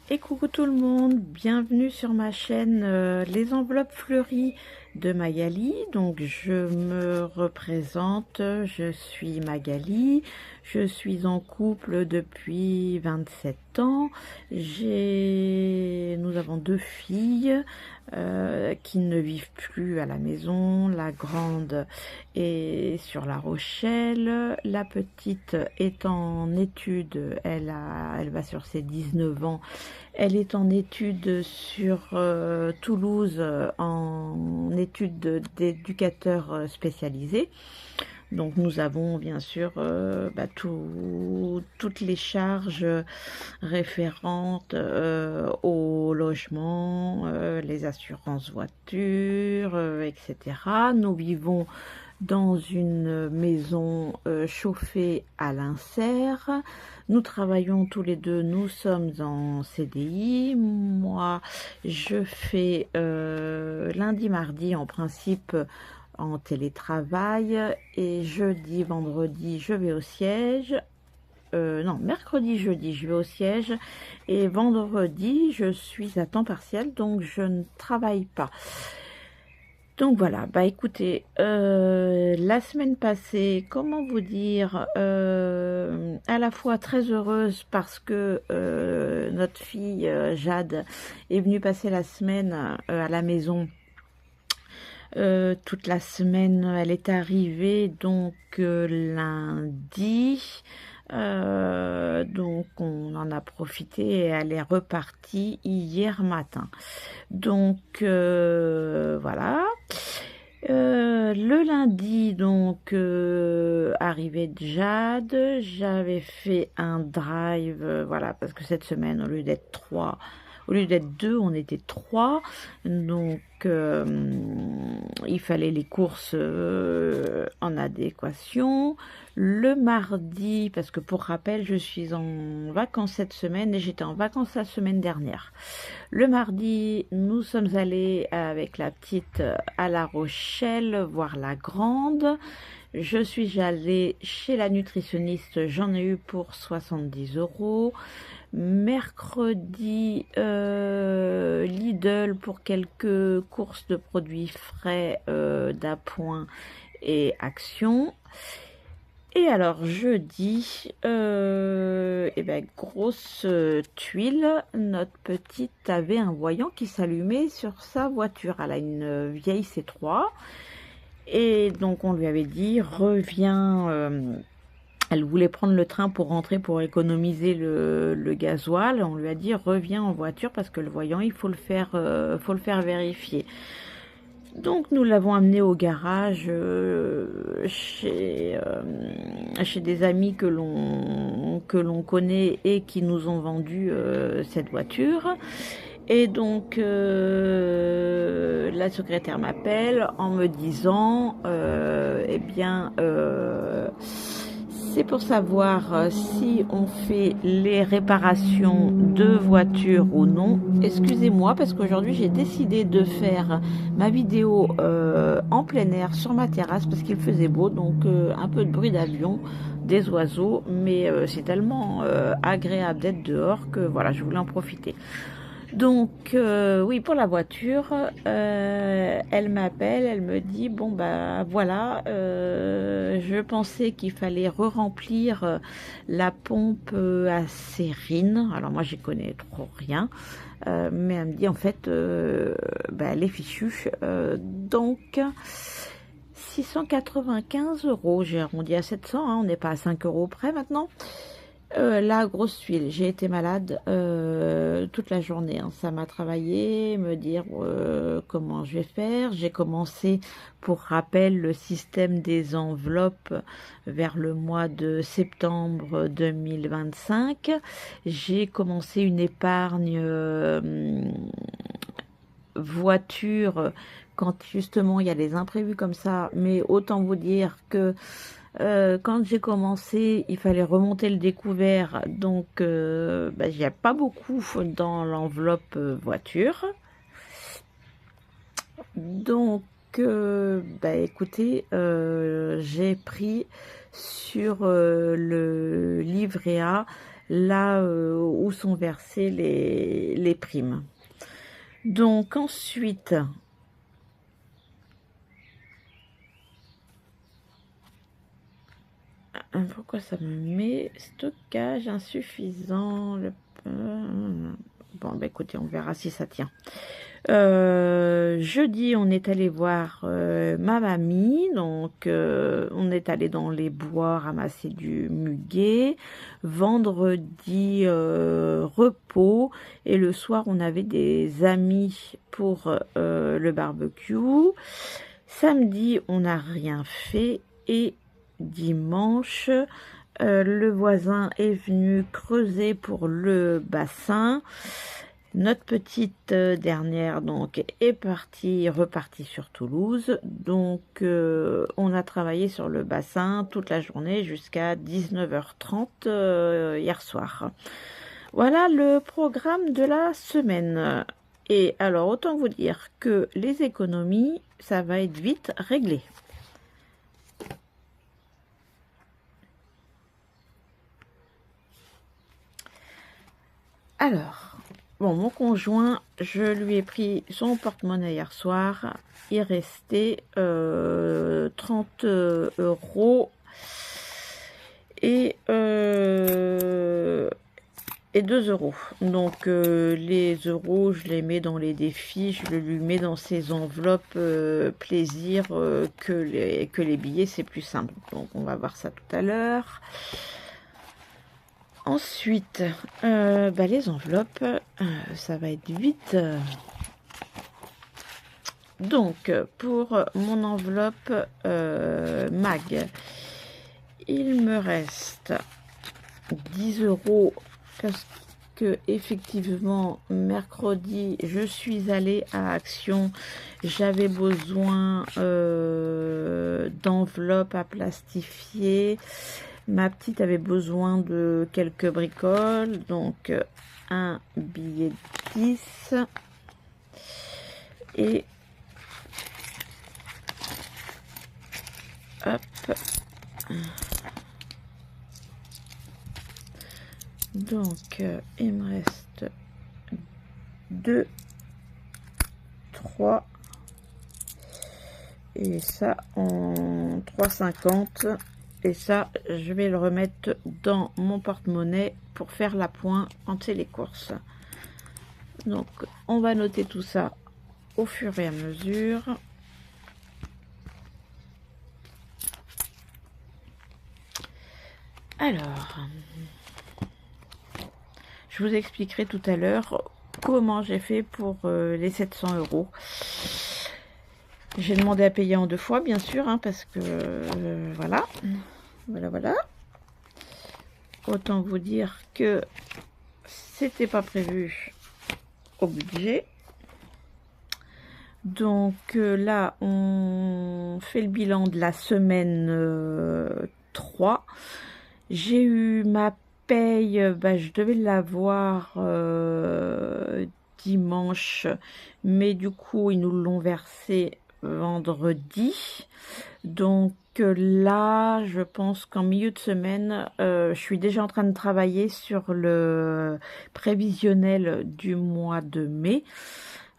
Et coucou tout le monde, bienvenue sur ma chaîne Les enveloppes fleuries de Magali. Donc je me représente, je suis Magali, je suis en couple depuis 27 ans. Nous avons deux filles qui ne vivent plus à la maison. La grande est sur La Rochelle, la petite est en études, elle va sur ses 19 ans. Elle est en études sur Toulouse, en études d'éducateur spécialisé. Donc nous avons bien sûr toutes les charges référentes au logement, les assurances voitures, etc. Nous vivons dans une maison chauffée à l'insert. Nous travaillons tous les deux, nous sommes en CDI. Moi, je fais lundi, mardi en principe en télétravail et jeudi, vendredi, je vais au siège. Non, mercredi, jeudi, je vais au siège et vendredi, je suis à temps partiel, donc je ne travaille pas. Donc voilà, bah écoutez, la semaine passée, comment vous dire, à la fois très heureuse parce que notre fille Jade est venue passer la semaine à la maison. Toute la semaine, elle est arrivée donc lundi. Donc on en a profité et elle est repartie hier matin. Donc voilà. Le lundi, donc, arrivée de Jade, j'avais fait un drive, voilà, parce que cette semaine, au lieu d'être deux, on était trois. Donc, il fallait les courses en adéquation. Le mardi, parce que pour rappel, je suis en vacances cette semaine et j'étais en vacances la semaine dernière. Le mardi, nous sommes allés avec la petite à La Rochelle voir la grande. Je suis allée chez la nutritionniste, j'en ai eu pour 70 €. Mercredi, Lidl pour quelques courses de produits frais d'appoint et Action. Et alors jeudi, grosse tuile, notre petite avait un voyant qui s'allumait sur sa voiture. Elle a une vieille C3 et donc on lui avait dit reviens. Elle voulait prendre le train pour rentrer pour économiser le gasoil. On lui a dit reviens en voiture parce que le voyant il faut le faire vérifier. Donc nous l'avons amené au garage chez des amis que l'on connaît et qui nous ont vendu cette voiture. Et donc la secrétaire m'appelle en me disant c'est pour savoir si on fait les réparations de voiture ou non. Excusez-moi parce qu'aujourd'hui j'ai décidé de faire ma vidéo en plein air sur ma terrasse parce qu'il faisait beau, donc un peu de bruit d'avion, des oiseaux, mais c'est tellement agréable d'être dehors que voilà, je voulais en profiter. Donc oui, pour la voiture, elle m'appelle, elle me dit bon bah voilà, je pensais qu'il fallait re-remplir la pompe à sérine. Alors moi j'y connais trop rien, mais elle me dit en fait elle est fichue, donc 695 €. J'ai arrondi à 700, hein, on n'est pas à 5 € près maintenant. La grosse tuile, j'ai été malade toute la journée, hein. Ça m'a travaillé, me dire comment je vais faire. J'ai commencé, pour rappel, le système des enveloppes vers le mois de septembre 2025. J'ai commencé une épargne voiture quand justement il y a des imprévus comme ça, mais autant vous dire que quand j'ai commencé, il fallait remonter le découvert, donc il n'y a pas beaucoup dans l'enveloppe voiture. Donc, écoutez, j'ai pris sur le livret A là où sont versées les primes. Donc ensuite, pourquoi ça me met stockage insuffisant, bon bah écoutez, on verra si ça tient. Jeudi, on est allé voir ma mamie, donc on est allé dans les bois ramasser du muguet. Vendredi, repos, et le soir, on avait des amis pour le barbecue. Samedi, on n'a rien fait, et dimanche, le voisin est venu creuser pour le bassin. Notre petite dernière donc est repartie sur Toulouse. Donc on a travaillé sur le bassin toute la journée jusqu'à 19h30 hier soir. Voilà le programme de la semaine. Et alors autant vous dire que les économies, ça va être vite réglé. Alors, bon, mon conjoint, je lui ai pris son porte-monnaie hier soir. Il restait 30 € et 2 €. Donc les euros, je les mets dans les défis, je le lui mets dans ses enveloppes plaisir, que les billets, c'est plus simple. Donc on va voir ça tout à l'heure. Ensuite, les enveloppes, ça va être vite. Donc, pour mon enveloppe mag, il me reste 10 € parce que effectivement, mercredi, je suis allée à Action. J'avais besoin d'enveloppes à plastifier. Ma petite avait besoin de quelques bricoles, donc un billet de 10 et hop. Donc il me reste 2, 3 et ça en 3,50. Et ça, je vais le remettre dans mon porte-monnaie pour faire la pointe quand c'est les courses. Donc, on va noter tout ça au fur et à mesure. Alors, je vous expliquerai tout à l'heure comment j'ai fait pour les 700 €. J'ai demandé à payer en 2 fois, bien sûr, hein, parce que voilà. Voilà. Autant vous dire que c'était pas prévu au budget. Donc là, on fait le bilan de la semaine 3. J'ai eu ma paye, je devais l'avoir dimanche, mais du coup, ils nous l'ont versé vendredi. Donc là, je pense qu'en milieu de semaine, je suis déjà en train de travailler sur le prévisionnel du mois de mai.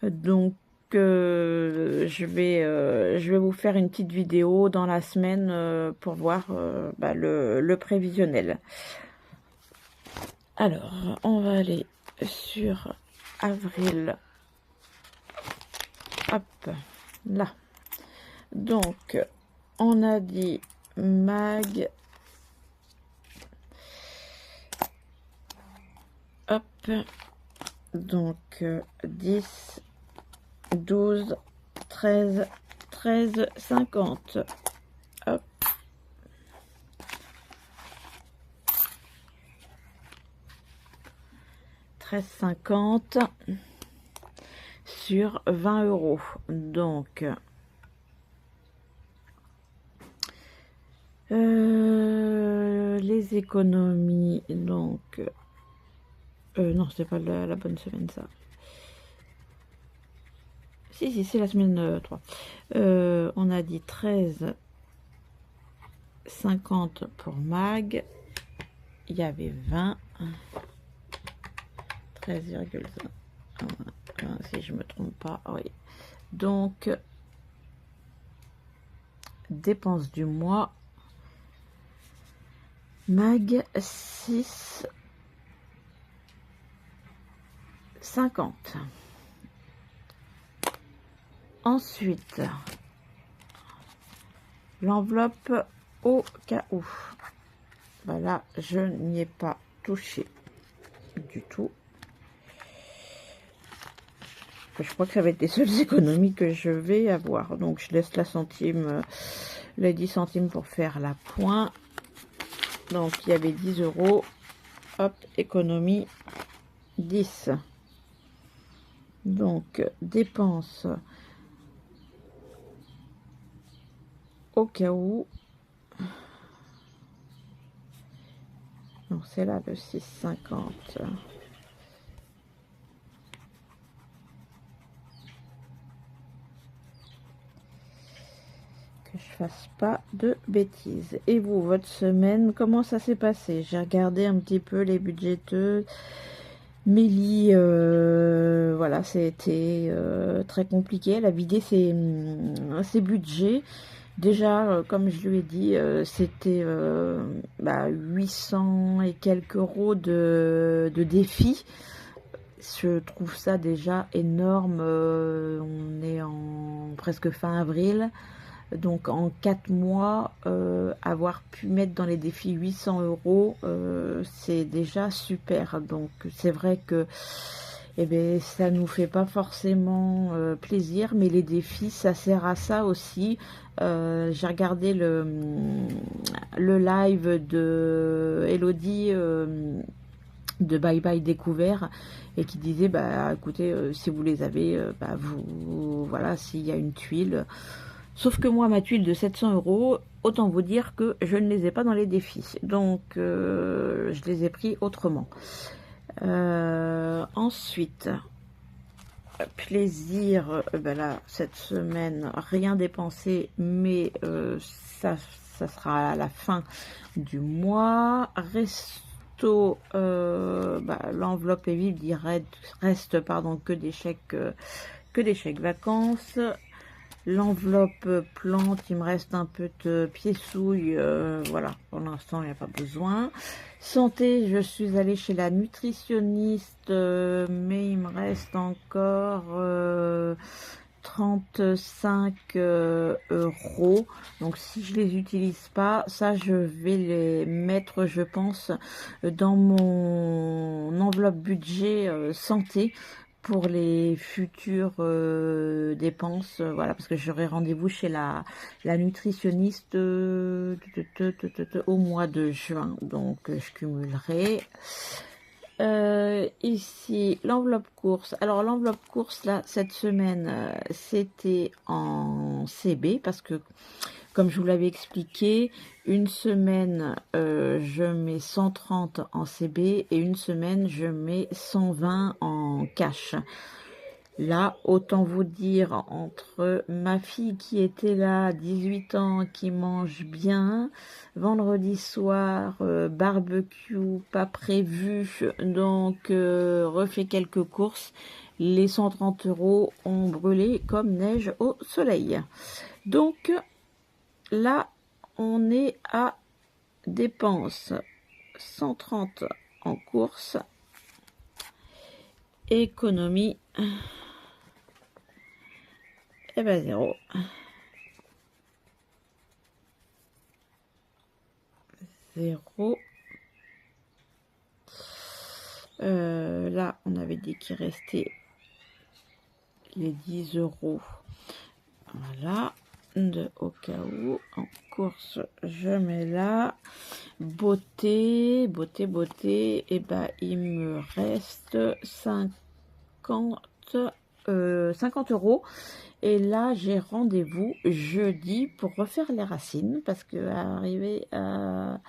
Donc je vais vous faire une petite vidéo dans la semaine pour voir le prévisionnel. Alors, on va aller sur avril. Hop, là. Donc, on a dit mag. Hop. Donc, 10, 12, 13, 13,50. Hop. $13,50 sur 20 €. Donc, les économies, donc, non, c'est pas la bonne semaine, ça. Si, c'est la semaine 3. On a dit 13,50 pour mag. il y avait 20, 13,5, si je me trompe pas, oui. Donc, dépenses du mois, mag 6,50. Ensuite, l'enveloppe au cas où. Voilà, je n'y ai pas touché du tout. Je crois que ça va être les seules économies que je vais avoir. Donc, je laisse la centime, les 10 centimes pour faire la pointe. Donc, il y avait 10 euros. Hop, économie 10. Donc, dépenses au cas où. Donc, c'est là le 6,50. Que je fasse pas de bêtises. Et vous, votre semaine, comment ça s'est passé? J'ai regardé un petit peu les budgéteuses. Mélie, voilà, c'était très compliqué. Elle a vidé ses budgets. Déjà, comme je lui ai dit, c'était 800 et quelques euros de défi. Je trouve ça déjà énorme. On est en presque fin avril. Donc en 4 mois, avoir pu mettre dans les défis 800 euros, c'est déjà super. Donc c'est vrai que ça nous fait pas forcément plaisir, mais les défis, ça sert à ça aussi. J'ai regardé le live de Elodie de Bye Bye Découvert et qui disait écoutez, si vous les avez, voilà, s'il y a une tuile. Sauf que moi, ma tuile de 700 euros, autant vous dire que je ne les ai pas dans les défis. Donc, je les ai pris autrement. Ensuite, plaisir, là, cette semaine, rien dépensé, mais ça sera à la fin du mois. Resto, l'enveloppe est vide, il reste que des chèques vacances. L'enveloppe plante, il me reste un peu de pieds-souilles, voilà, pour l'instant il n'y a pas besoin. Santé, je suis allée chez la nutritionniste, mais il me reste encore 35 euros. Donc si je les utilise pas, ça je vais les mettre, je pense, dans mon enveloppe budget santé, pour les futures dépenses, voilà, parce que j'aurai rendez-vous chez la nutritionniste au mois de juin, donc je cumulerai. Ici, l'enveloppe course. Alors, l'enveloppe course, là, cette semaine, c'était en CB, parce que, comme je vous l'avais expliqué, une semaine, je mets 130 en CB et une semaine, je mets 120 en cash. Là, autant vous dire, entre ma fille qui était là, 18 ans, qui mange bien, vendredi soir, barbecue pas prévu, donc refait quelques courses, les 130 euros ont brûlé comme neige au soleil. Donc là, on est à dépenses 130 en course, économie, et 0. 0. Là, on avait dit qu'il restait les 10 euros. Voilà. Au cas où, en course, je mets là. Beauté. Et il me reste 50 euros. Et là, j'ai rendez-vous jeudi pour refaire les racines, parce que arrivé à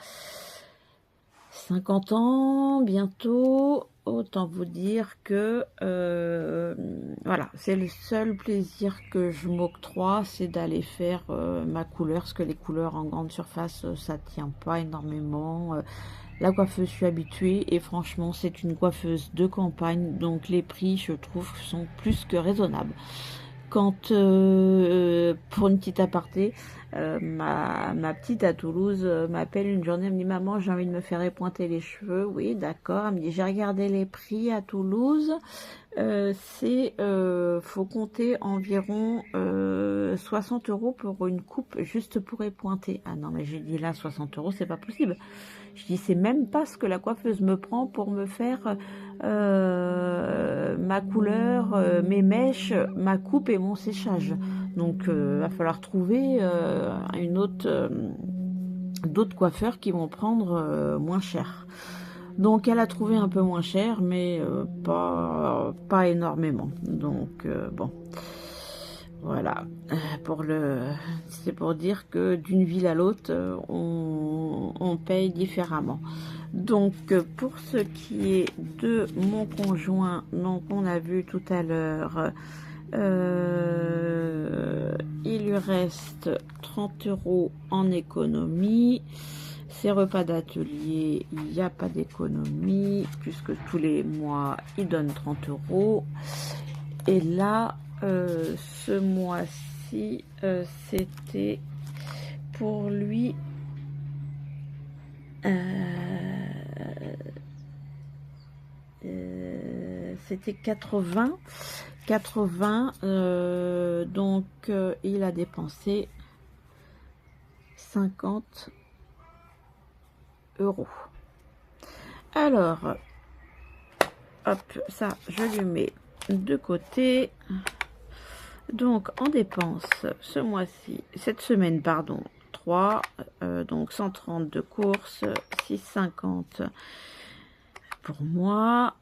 50 ans bientôt, autant vous dire que voilà, c'est le seul plaisir que je m'octroie, c'est d'aller faire ma couleur, parce que les couleurs en grande surface, ça tient pas énormément. La coiffeuse, je suis habituée et franchement, c'est une coiffeuse de campagne, donc les prix, je trouve, sont plus que raisonnables. Quand, pour une petite aparté, ma petite à Toulouse m'appelle une journée, elle me dit: maman, j'ai envie de me faire épointer les cheveux. Oui, d'accord. Elle me dit: j'ai regardé les prix à Toulouse. Faut compter environ 60 € pour une coupe juste pour épointer. Ah non, mais j'ai dit là 60 €, c'est pas possible. Je dis: c'est même pas ce que la coiffeuse me prend pour me faire ma couleur, mes mèches, ma coupe et mon séchage. Donc va falloir trouver d'autres coiffeurs qui vont prendre moins cher. Donc elle a trouvé un peu moins cher, mais pas énormément. Donc bon, voilà. C'est pour dire que d'une ville à l'autre, on paye différemment. Donc pour ce qui est de mon conjoint, donc on a vu tout à l'heure, il lui reste 30 € en économie. Ses repas d'atelier, il n'y a pas d'économie, puisque tous les mois, il donne 30 €. Et là, ce mois-ci, c'était pour lui... c'était 80, donc il a dépensé 50 €. Alors, hop, ça, je lui mets de côté. Donc, en dépenses, ce mois-ci, cette semaine, pardon, 3, donc 130 de courses, 6,50 pour moi.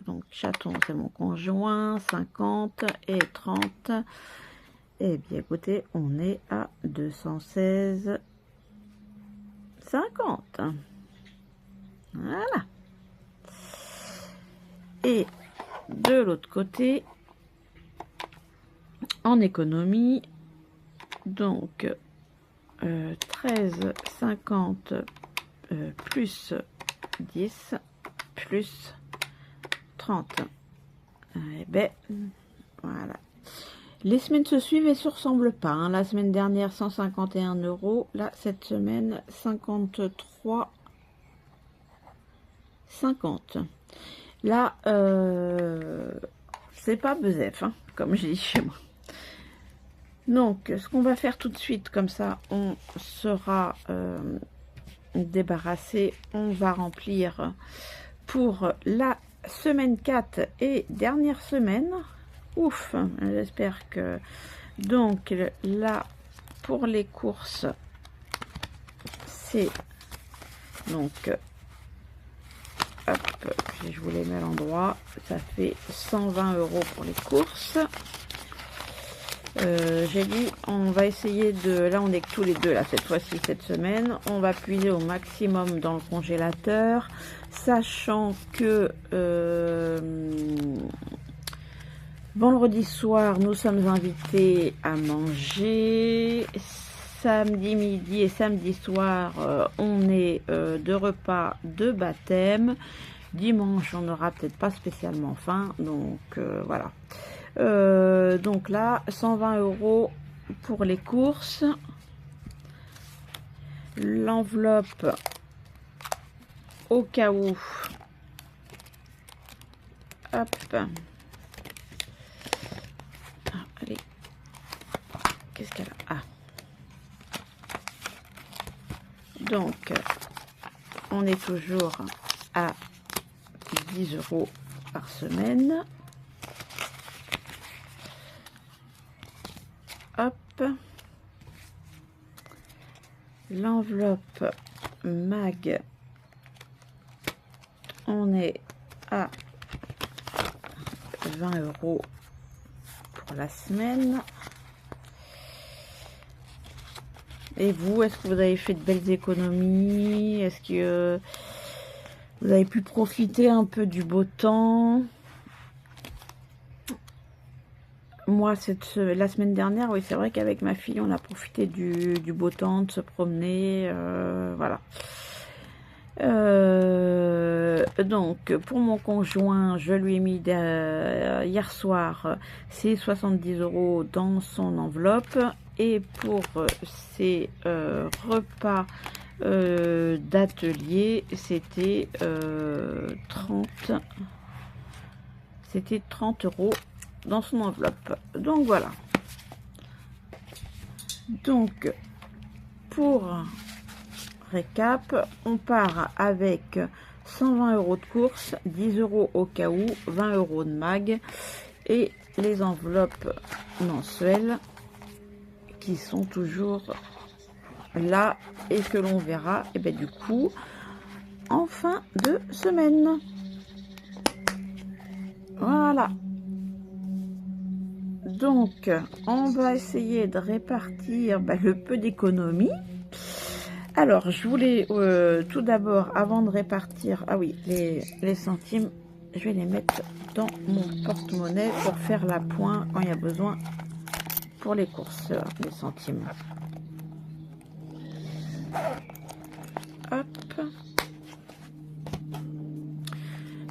Donc, chaton, c'est mon conjoint, 50 et 30. Eh bien, écoutez, on est à 216,50. Voilà. Et de l'autre côté, en économie, donc 13,50 plus 10 plus 30. Eh ben, voilà. Les semaines se suivent et se ressemblent pas. Hein. La semaine dernière, 151 €. Là, cette semaine, 53,50. Là, c'est pas bezef, hein, comme je dis chez moi. Donc, ce qu'on va faire tout de suite, comme ça, on sera débarrassé. On va remplir pour la semaine 4 et dernière semaine. Ouf, j'espère que... Donc là, pour les courses, c'est... Donc, hop, je vous les mets à l'endroit. Ça fait 120 € pour les courses. J'ai dit, on va essayer de... Là, on est que tous les deux, là, cette fois-ci, cette semaine. On va puiser au maximum dans le congélateur, sachant que... vendredi soir, nous sommes invités à manger. Samedi midi et samedi soir, on est de repas de baptême. Dimanche, on n'aura peut-être pas spécialement faim. Donc, voilà. Donc là, 120 € pour les courses. L'enveloppe, au cas où. Hop. Allez, qu'est-ce qu'elle a? Ah. Donc, on est toujours à 10 € par semaine. Hop. L'enveloppe mag, on est à 20 € pour la semaine. Et vous, est-ce que vous avez fait de belles économies? Est-ce que vous avez pu profiter un peu du beau temps? moi, la semaine dernière, oui, c'est vrai qu'avec ma fille, on a profité du beau temps, de se promener, voilà. Donc, pour mon conjoint, je lui ai mis hier soir ses 70 € dans son enveloppe. Et pour ses repas d'atelier, c'était 30 € dans son enveloppe. Donc voilà. Donc pour récap, on part avec 120 € de course, 10 € au cas où, 20 € de mag et les enveloppes mensuelles qui sont toujours là et que l'on verra et bien du coup en fin de semaine. Voilà. Donc, on va essayer de répartir le peu d'économie. Alors, je voulais tout d'abord, avant de répartir, ah oui, les centimes, je vais les mettre dans mon porte-monnaie pour faire la pointe quand il y a besoin pour les courses, les centimes. Hop.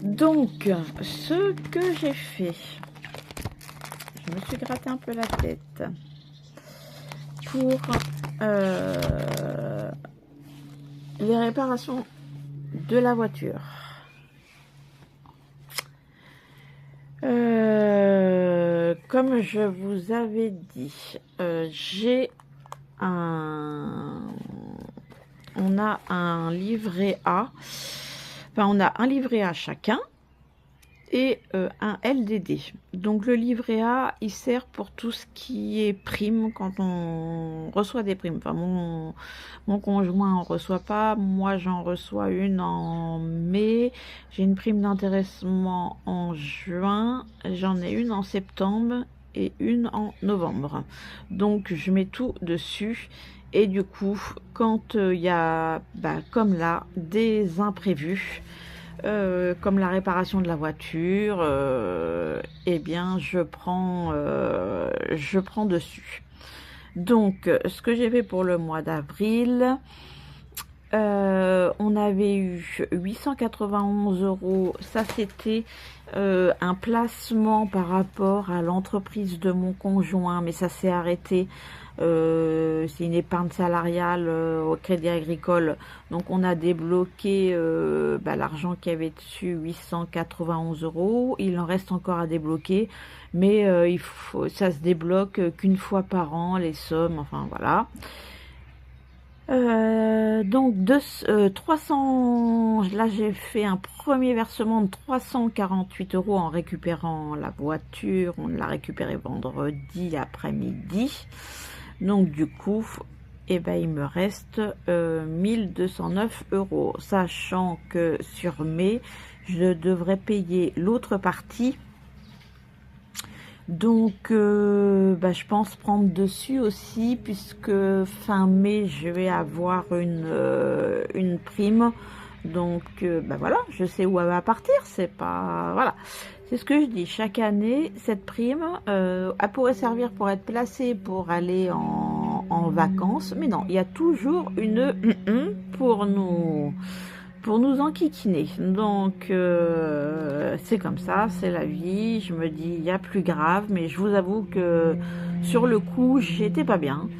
Donc, ce que j'ai fait, je me suis gratté un peu la tête pour les réparations de la voiture. Comme je vous avais dit, on a un livret A, enfin on a un livret A chacun et un LDD. Donc le livret A, il sert pour tout ce qui est prime quand on reçoit des primes. Enfin mon conjoint en reçoit pas, moi j'en reçois une en mai, j'ai une prime d'intéressement en juin, j'en ai une en septembre et une en novembre. Donc je mets tout dessus et du coup quand il y a comme là des imprévus, comme la réparation de la voiture, eh bien je prends dessus. Donc ce que j'ai fait pour le mois d'avril, on avait eu 891 €. Ça c'était un placement par rapport à l'entreprise de mon conjoint, mais ça s'est arrêté. C'est une épargne salariale au Crédit Agricole, donc on a débloqué l'argent qu'il y avait dessus, 891 €. Il en reste encore à débloquer, mais ça se débloque qu'une fois par an, les sommes, enfin voilà. Donc 300, là j'ai fait un premier versement de 348 € en récupérant la voiture. On l'a récupérée vendredi après-midi. Donc du coup, il me reste 1209 €, sachant que sur mai, je devrais payer l'autre partie. Donc je pense prendre dessus aussi, puisque fin mai je vais avoir une prime. Donc voilà, je sais où elle va partir. C'est pas, voilà, c'est ce que je dis chaque année. Cette prime elle pourrait servir pour être placée pour aller en vacances, mais non, il y a toujours une pour nous enquiquiner. Donc c'est comme ça, c'est la vie. Je me dis, il y a plus grave, mais je vous avoue que sur le coup j'étais pas bien,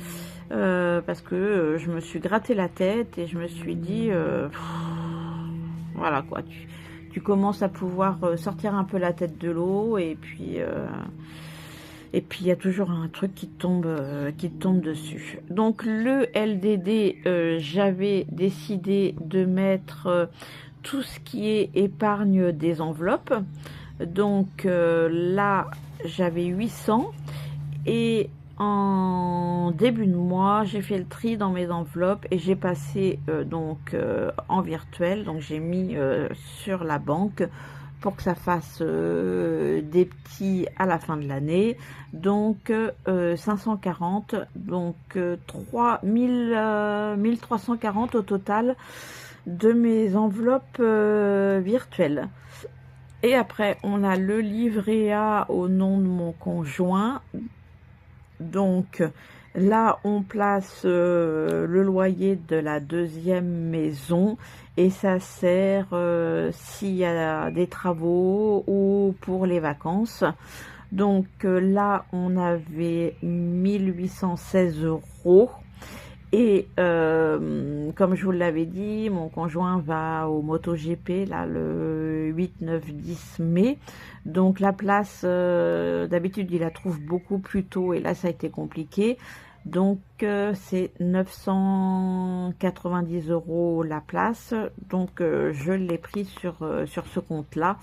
parce que je me suis gratté la tête et je me suis dit voilà quoi, tu commences à pouvoir sortir un peu la tête de l'eau, et puis il y a toujours un truc qui tombe dessus. Donc le LDD, j'avais décidé de mettre tout ce qui est épargne des enveloppes. Donc là j'avais 800, et en début de mois j'ai fait le tri dans mes enveloppes et j'ai passé en virtuel. Donc j'ai mis sur la banque pour que ça fasse des petits à la fin de l'année. Donc 540, donc 1340 au total de mes enveloppes virtuelles. Et après, on a le livret A au nom de mon conjoint. Donc là, on place le loyer de la deuxième maison et ça sert s'il y a des travaux ou pour les vacances. Donc là, on avait 1816 euros. Et comme je vous l'avais dit, mon conjoint va au MotoGP là, le 8, 9, 10 mai. Donc la place, d'habitude, il la trouve beaucoup plus tôt et là, ça a été compliqué. Donc c'est 990 euros la place. Donc je l'ai pris sur ce compte-là.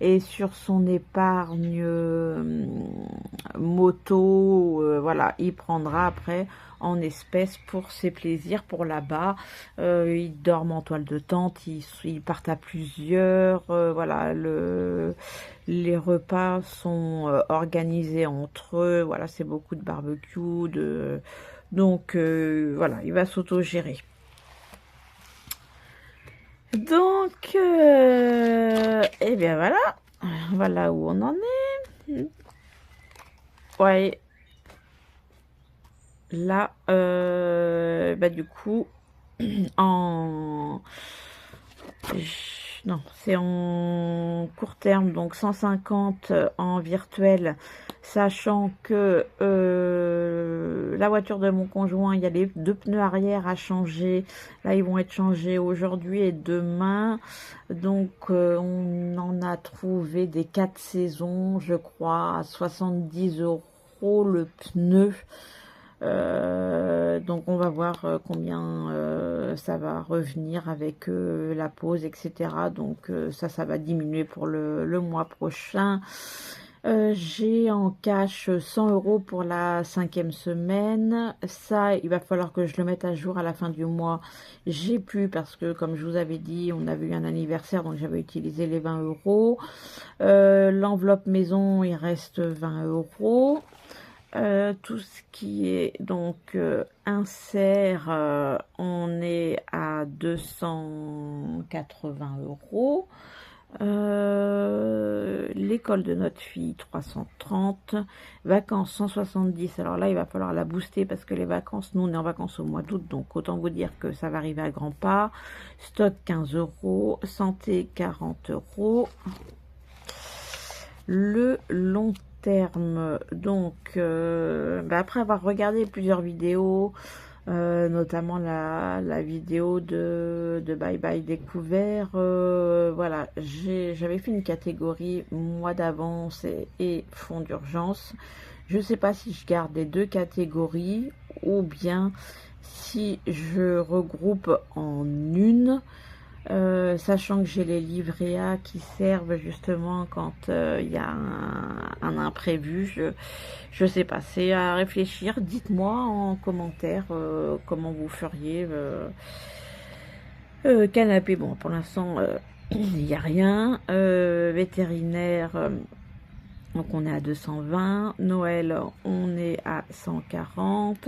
Et sur son épargne moto, voilà, il prendra après en espèces pour ses plaisirs, pour là-bas. Ils dorment en toile de tente, ils partent à plusieurs. Voilà, les repas sont organisés entre eux. Voilà, c'est beaucoup de barbecue. Donc, voilà, il va s'auto-gérer. Donc, et bien voilà. Voilà où on en est. Ouais. Là, bah du coup, en... Non, c'est en court terme, donc 150 en virtuel, sachant que la voiture de mon conjoint, il y a les 2 pneus arrière à changer. Là, ils vont être changés aujourd'hui et demain. Donc, on en a trouvé des 4 saisons, je crois, à 70 euros le pneu. Donc on va voir combien ça va revenir avec la pause, etc. Donc ça va diminuer pour le mois prochain. J'ai en cash 100 euros pour la 5e semaine. Ça, il va falloir que je le mette à jour à la fin du mois. J'ai plus parce que, comme je vous avais dit, on avait eu un anniversaire, donc j'avais utilisé les 20 euros. L'enveloppe maison, il reste 20 euros. Tout ce qui est donc insert, on est à 280 euros. L'école de notre fille 330, vacances 170. Alors là, il va falloir la booster parce que les vacances, nous on est en vacances au mois d'août, donc autant vous dire que ça va arriver à grands pas. Stock 15 euros, santé 40 euros. Le long terme, donc après avoir regardé plusieurs vidéos, notamment la vidéo de Bye Bye Découvert, voilà, j'avais fait une catégorie mois d'avance et fonds d'urgence. Je ne sais pas si je garde les 2 catégories ou bien si je regroupe en une. Sachant que j'ai les livrets A qui servent justement quand il y a un imprévu, je sais pas, c'est à réfléchir. Dites-moi en commentaire comment vous feriez. Canapé, bon pour l'instant il n'y a rien. Vétérinaire, donc on est à 220, Noël on est à 140,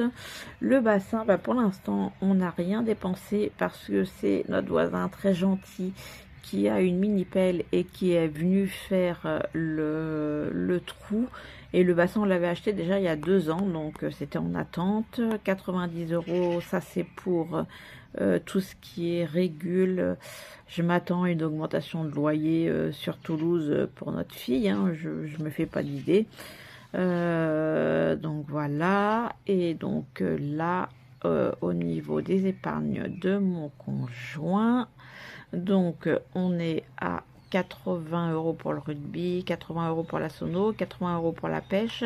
le bassin, bah pour l'instant on n'a rien dépensé parce que c'est notre voisin très gentil qui a une mini pelle et qui est venu faire le trou. Et le bassin on l'avait acheté déjà il y a 2 ans, donc c'était en attente. 90 euros, ça c'est pour tout ce qui est régule. Je m'attends à une augmentation de loyer sur Toulouse pour notre fille, hein, je me fais pas d'idée. Donc voilà, et donc là au niveau des épargnes de mon conjoint, donc on est à 80 euros pour le rugby, 80 euros pour la sono, 80 euros pour la pêche,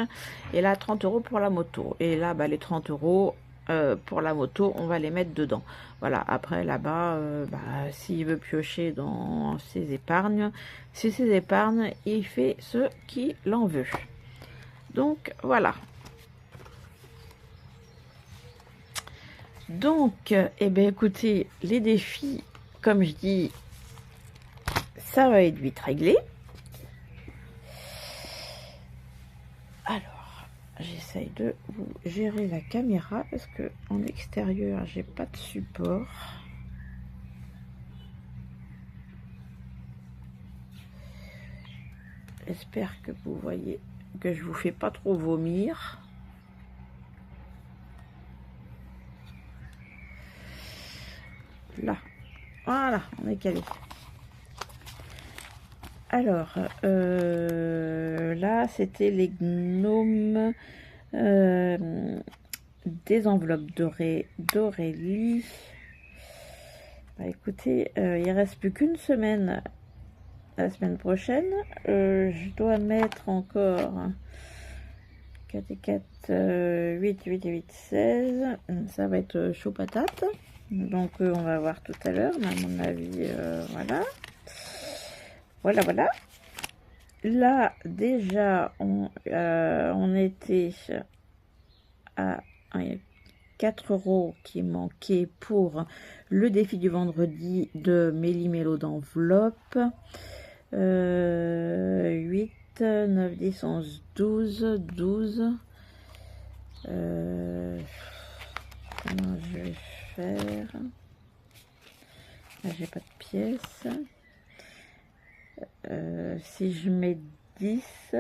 et là 30 euros pour la moto. Et là bah, les 30 euros pour la moto, on va les mettre dedans. Voilà, après là-bas, s'il veut piocher dans ses épargnes, c'est ses épargnes, il fait ce qu'il en veut. Donc voilà. Donc, eh bien écoutez, les défis, comme je dis, ça va être vite réglé. Alors, j'essaye de vous gérer la caméra parce que en extérieur, j'ai pas de support. J'espère que vous voyez que je vous fais pas trop vomir. Là, voilà, on est calé. Alors, là, c'était les gnomes des enveloppes dorées d'Aurélie. Bah, écoutez, il reste plus qu'une semaine. La semaine prochaine, je dois mettre encore 4 et 4, 8, 8 et 8, 16. Ça va être chaud patate. Donc, on va voir tout à l'heure, mais à mon avis, voilà. Voilà. Là, déjà, on était à 4 € qui manquaient pour le défi du vendredi de Méli-Mélo d'enveloppe. 8, 9, 10, 11, 12, 12. Comment je vais faire? Là, j'ai pas de pièces. Si je mets 10,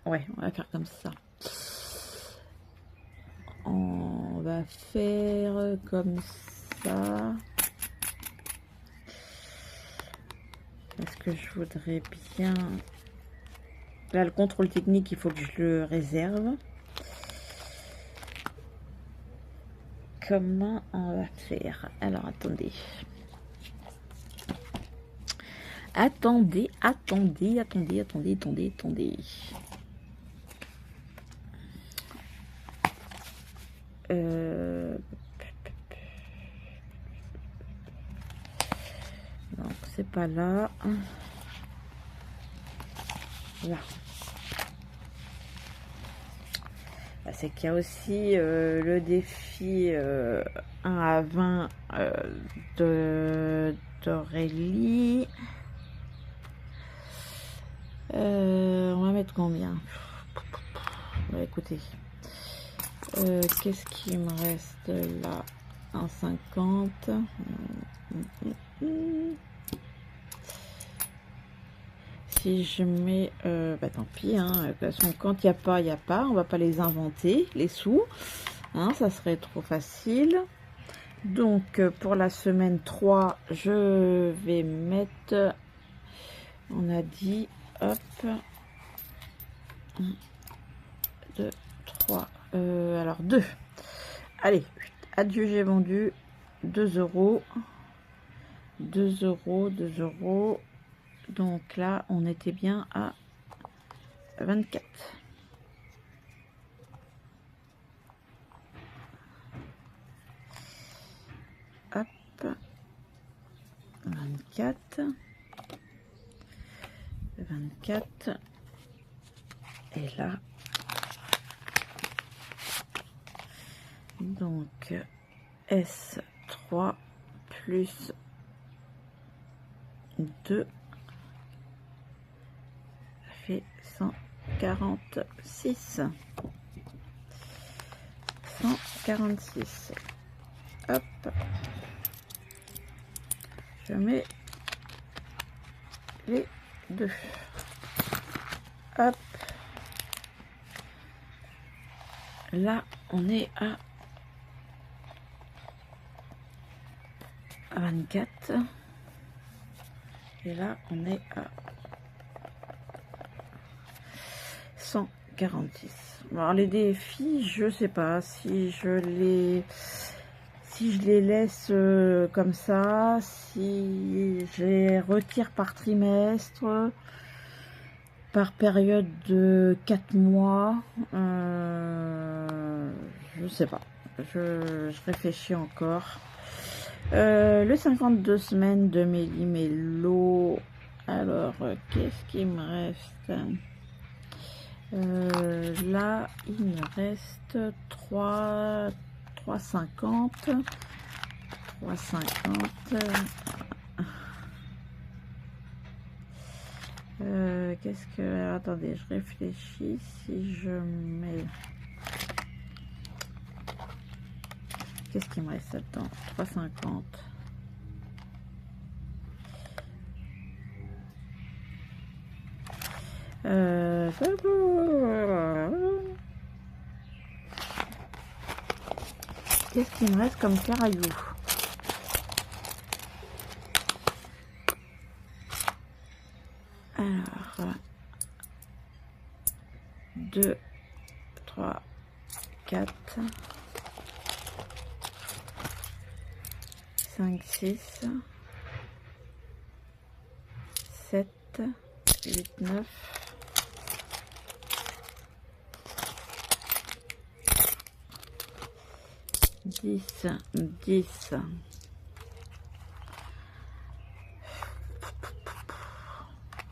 ouais, on va faire comme ça. On va faire comme ça. Parce que je voudrais bien... Là, le contrôle technique, il faut que je le réserve. Comment on va faire? Alors, attendez. Attendez. Donc, c'est pas là. Là. C'est qu'il y a aussi le défi 1 à 20 d'Aurélie. On va mettre combien? Bah, écoutez, qu'est-ce qui me reste là? 1,50. Si je mets, bah tant pis, hein, de toute façon, quand il n'y a pas, il n'y a pas. On va pas les inventer, les sous. Hein, ça serait trop facile. Donc, pour la semaine 3, je vais mettre, on a dit, hop, 1, 2, 3, alors 2. Allez, adieu, j'ai vendu 2 €. 2 €, 2 €. Donc là, on était bien à 24. Hop. 24. 24. Et là. Donc, S3 plus 2. Fait 146. 146. Hop. Je mets les deux. Hop. Là, on est à 24. Et là, on est à 146. Alors, les défis, je sais pas si je les laisse comme ça, si je les retire par trimestre, par période de 4 mois, je sais pas. Je réfléchis encore. Le 52 semaines de Méli-Mélo. Alors, qu'est-ce qui me reste? Là, il me reste 3,50. 3,50. Qu'est-ce que... Attendez, je réfléchis. Si je mets... Qu'est-ce qui me reste là-dedans? 3,50. Qu'est-ce qu'il me reste comme caraillou? Alors, 2, 3, 4, 5, 6, 7, 8, 9, 10, 10.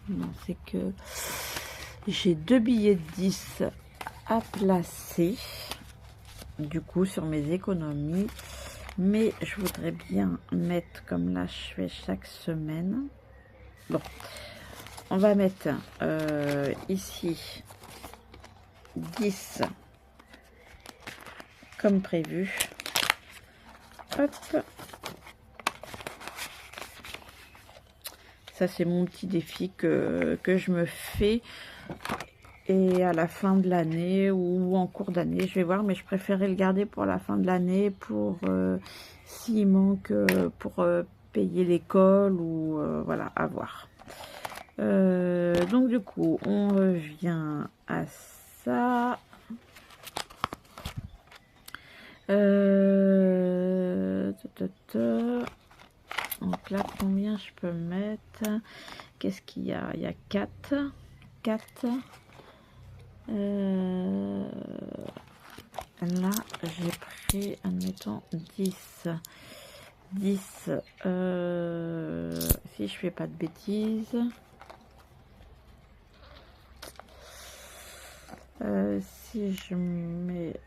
Non, c'est que j'ai 2 billets de 10 à placer, du coup, sur mes économies. Mais je voudrais bien mettre, comme là, je fais chaque semaine. Bon, on va mettre ici 10 comme prévu. Hop. Ça, c'est mon petit défi que je me fais. Et à la fin de l'année ou en cours d'année, je vais voir. Mais je préférais le garder pour la fin de l'année pour s'il manque pour payer l'école ou voilà, à voir. Donc du coup, on revient à ça. Donc là, combien je peux mettre? Qu'est-ce qu'il y a? Il y a 4. 4. Là, j'ai pris, admettons, 10. 10. Si je fais pas de bêtises. Si je mets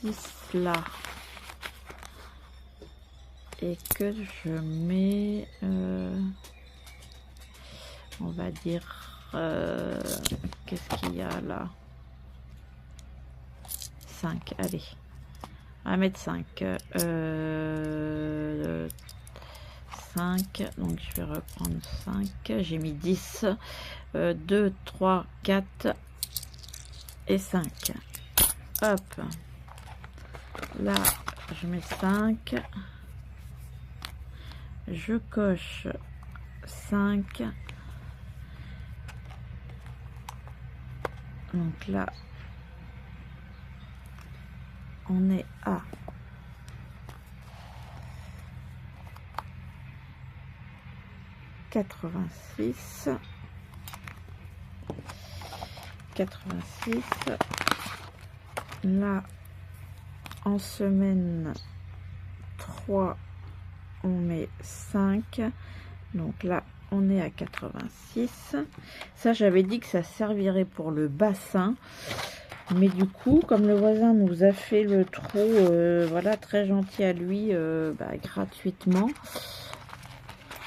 10 là. Et que je mets, on va dire, qu'est-ce qu'il y a là? 5, allez, on va mettre 5. 5, donc je vais reprendre 5, j'ai mis 10, 2, 3, 4 et 5. Hop, là, je mets 5. Je coche 5. Donc là, on est à 86. 86. Là, en semaine 3, on met 5. Donc là, on est à 86. Ça, j'avais dit que ça servirait pour le bassin. Mais du coup, comme le voisin nous a fait le trou, voilà, très gentil à lui, gratuitement.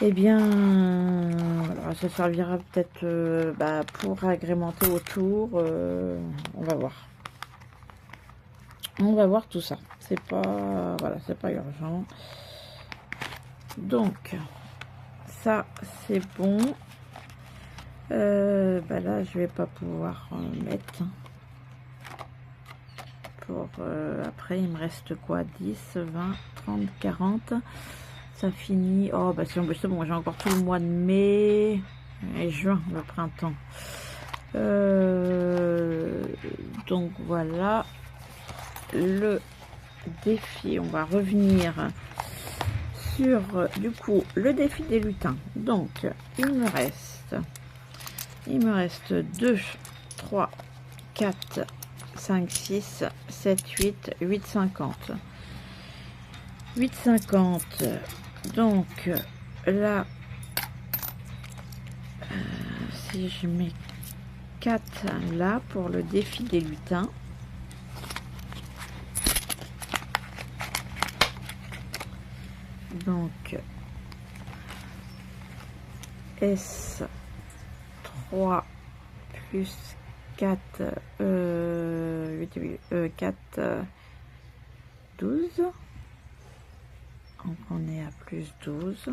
Eh bien, voilà, ça servira peut-être pour agrémenter autour. On va voir. On va voir tout ça. C'est pas, voilà, c'est pas urgent. Donc, ça, c'est bon. Là, je vais pas pouvoir mettre. Pour, après, il me reste quoi? 10, 20, 30, 40. Ça finit. Oh, bah c'est bon, j'ai encore tout le mois de mai et juin, le printemps. Donc voilà le défi. On va revenir sur du coup le défi des lutins. Donc il me reste 2, 3, 4, 5, 6, 7, 8, 8, 50. 8, 50. Donc là, si je mets 4 là pour le défi des lutins. Donc S3 plus 4, 4, 12. Donc on est à plus 12.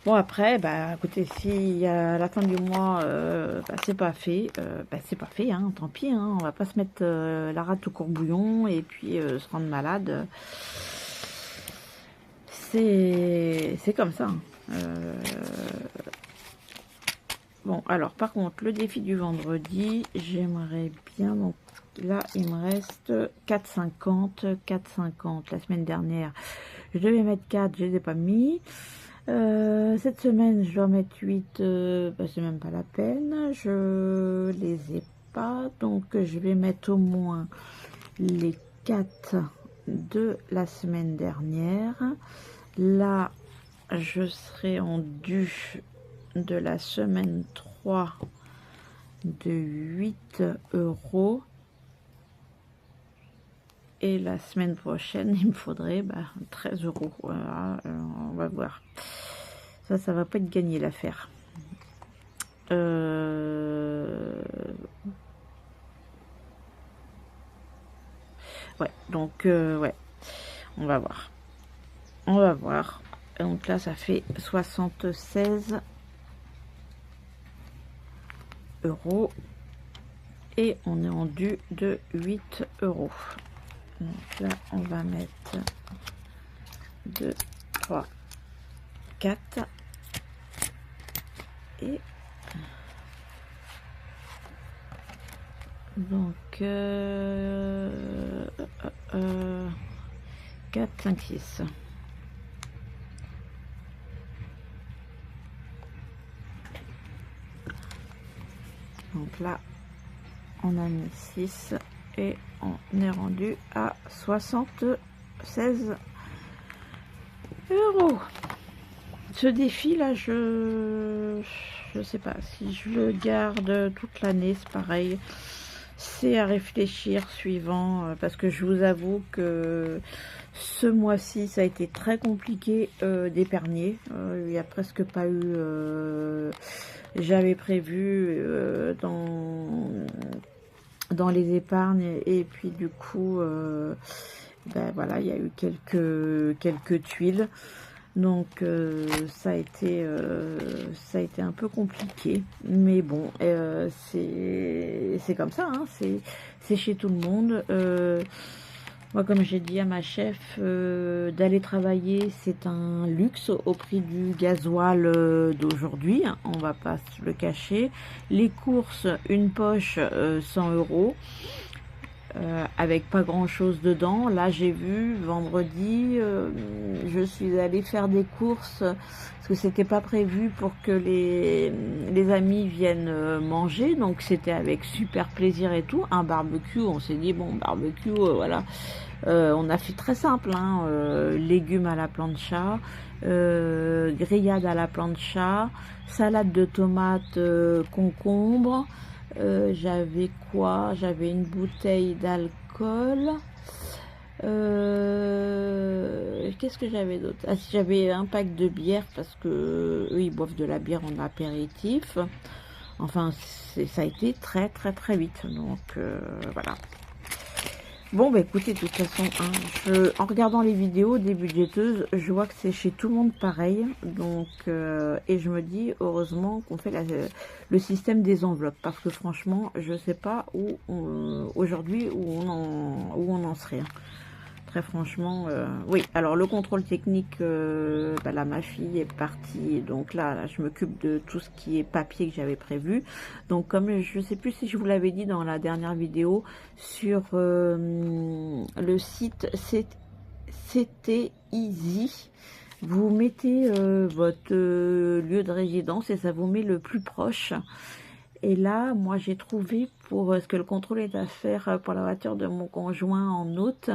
Bon après, bah écoutez, si à la fin du mois, bah, c'est pas fait, bah, c'est pas fait, hein, tant pis, hein, on va pas se mettre la rate au courbouillon et puis se rendre malade. C'est comme ça. Hein. Bon, alors par contre, le défi du vendredi, j'aimerais bien, donc là, il me reste 4,50. 4,50 la semaine dernière. Je devais mettre 4, je ne les ai pas mis. Cette semaine, je dois mettre 8, bah, c'est même pas la peine. Je les ai pas, donc je vais mettre au moins les 4 de la semaine dernière. Là, je serai en dû de la semaine 3 de 8 €. Et la semaine prochaine, il me faudrait 13 €. Voilà, on va voir. Ça va pas être gagné l'affaire. Ouais, donc, ouais, on va voir. On va voir. Donc là, ça fait 76 € et on est en dû de 8 €. Donc là, on va mettre 2, 3, 4 et donc 4, 5, 6. Donc là, on a mis 6 et on est rendu à 76 €. Ce défi là, je sais pas si je le garde toute l'année, c'est pareil. C'est à réfléchir suivant, parce que je vous avoue que ce mois-ci, ça a été très compliqué d'épargner. Il n'y a presque pas eu... j'avais prévu dans les épargnes et puis du coup, ben voilà, il y a eu quelques tuiles. Donc ça a été un peu compliqué, mais bon, c'est comme ça, hein, c'est chez tout le monde. Moi, comme j'ai dit à ma chef, d'aller travailler, c'est un luxe au prix du gasoil d'aujourd'hui, hein, on va pas se le cacher. Les courses, une poche, 100 €. Avec pas grand chose dedans. Là j'ai vu vendredi, je suis allée faire des courses parce que c'était pas prévu pour que les amis viennent manger, donc c'était avec super plaisir et tout. Un barbecue, on s'est dit bon, barbecue, voilà. On a fait très simple, hein, légumes à la plancha, grillade à la plancha, salade de tomates, concombre. J'avais quoi? J'avais une bouteille d'alcool. Qu'est-ce que j'avais d'autre? Ah, si, j'avais un pack de bière parce que eux ils boivent de la bière en apéritif. Enfin, ça a été très vite. Donc voilà. Bon bah écoutez, de toute façon, hein, en regardant les vidéos des budgéteuses, je vois que c'est chez tout le monde pareil. Donc et je me dis heureusement qu'on fait le système des enveloppes, parce que franchement, je sais pas où aujourd'hui où on en serait. Hein. Très franchement, oui. Alors le contrôle technique, là ma fille est partie, donc là je m'occupe de tout ce qui est papier que j'avais prévu. Donc comme je sais plus si je vous l'avais dit dans la dernière vidéo, sur le site c'était Easy, vous mettez votre lieu de résidence et ça vous met le plus proche. Et là, moi j'ai trouvé, pour ce que le contrôle est à faire pour la voiture de mon conjoint en août,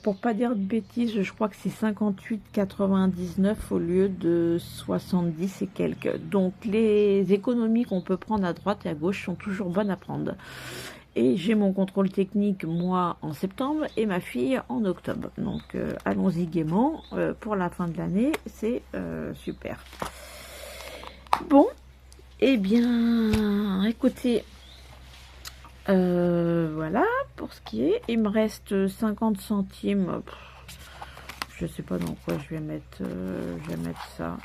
pour pas dire de bêtises, je crois que c'est 58,99 au lieu de 70 et quelques. Donc les économies qu'on peut prendre à droite et à gauche sont toujours bonnes à prendre. Et j'ai mon contrôle technique, moi, en septembre et ma fille en octobre. Donc allons-y gaiement. Pour la fin de l'année, c'est super. Bon, eh bien, écoutez... voilà pour ce qui est. Il me reste 50 centimes. je sais pas dans quoi je vais mettre ça.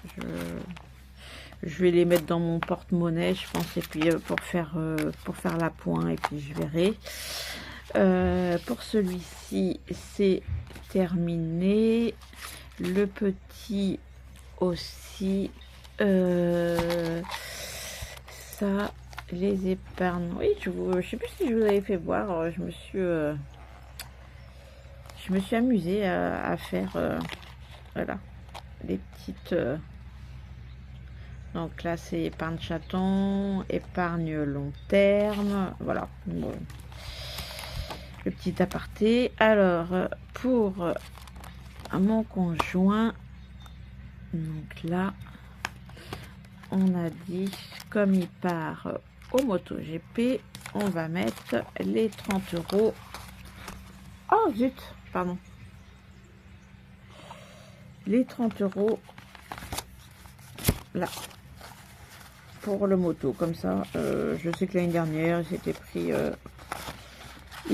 Je vais les mettre dans mon porte-monnaie, je pense, et puis pour faire la pointe, et puis je verrai. Pour celui-ci, c'est terminé. Le petit aussi. Ça, les épargnes. Oui, je sais plus si je vous avais fait voir. Je me suis amusée à faire voilà, les petites. Donc là, c'est épargne chaton, épargne long terme. Voilà. Bon. Le petit aparté. Alors, pour mon conjoint, donc là, on a dit, comme il part au MotoGP, on va mettre les 30 €. Oh zut, pardon. Les 30 € là pour le moto, comme ça. Je sais que l'année dernière, il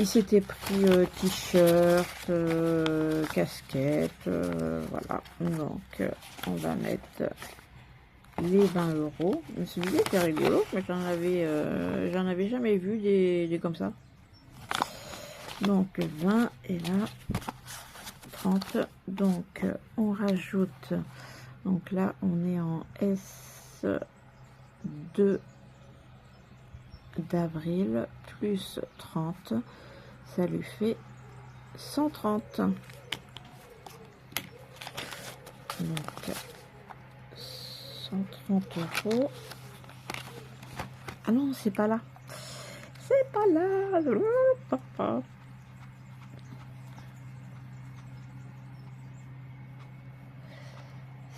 s'était pris t-shirt, casquette, voilà. Donc on va mettre les 20 €. Celui-là était rigolo, mais j'en avais jamais vu des comme ça. Donc 20 et là 30. Donc on rajoute, donc là on est en S2 d'avril plus 30, ça lui fait 130. Donc 130 €. Ah non, c'est pas là. C'est pas là.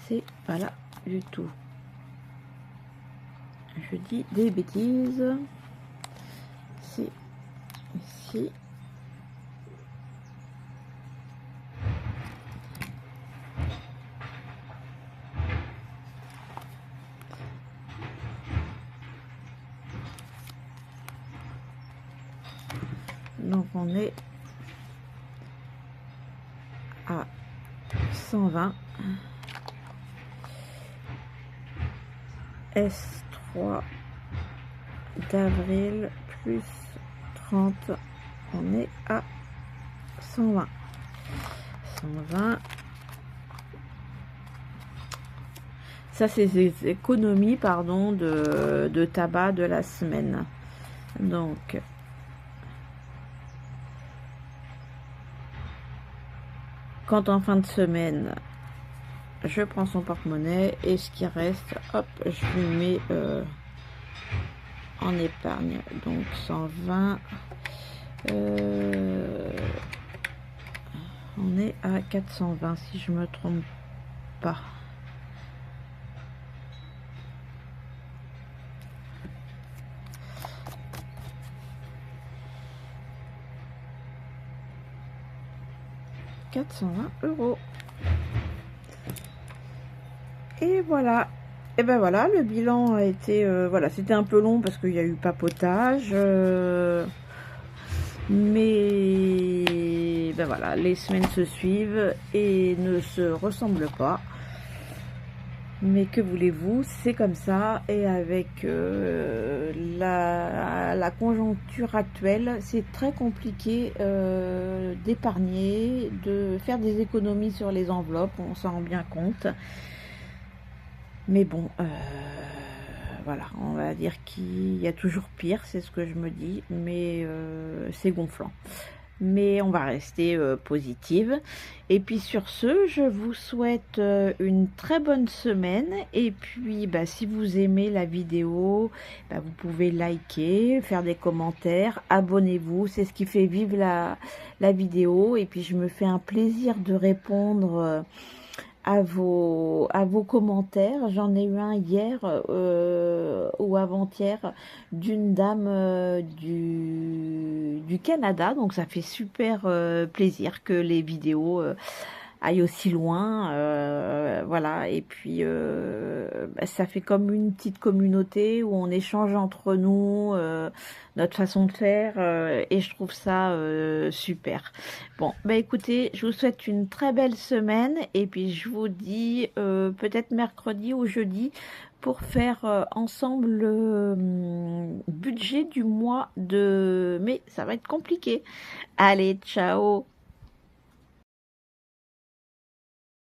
C'est pas là du tout. Je dis des bêtises. C'est ici. Donc on est à 120. S3 d'avril plus 30, on est à 120. 120. Ça, c'est les économies, pardon, de tabac de la semaine. Donc, quand en fin de semaine, je prends son porte-monnaie et ce qui reste, hop, je lui mets en épargne. Donc 120, on est à 420 si je me trompe pas. €420. Et voilà. Et ben voilà, le bilan a été, voilà, c'était un peu long parce qu'il y a eu papotage, mais ben voilà, les semaines se suivent et ne se ressemblent pas. Mais que voulez-vous, c'est comme ça. Et avec la conjoncture actuelle, c'est très compliqué d'épargner, de faire des économies sur les enveloppes, on s'en rend bien compte. Mais bon, voilà, on va dire qu'il y a toujours pire, c'est ce que je me dis, mais c'est gonflant. Mais on va rester positive. Et puis sur ce, je vous souhaite une très bonne semaine. Et puis, bah, si vous aimez la vidéo, bah, vous pouvez liker, faire des commentaires, abonnez-vous. C'est ce qui fait vivre la vidéo. Et puis, je me fais un plaisir de répondre à vos commentaires. J'en ai eu un hier ou avant-hier d'une dame du Canada, donc ça fait super plaisir que les vidéos aille aussi loin, voilà. Et puis bah, ça fait comme une petite communauté où on échange entre nous notre façon de faire, et je trouve ça super. Bon, bah écoutez, je vous souhaite une très belle semaine et puis je vous dis peut-être mercredi ou jeudi pour faire ensemble le budget du mois de mai. Ça va être compliqué. Allez, ciao!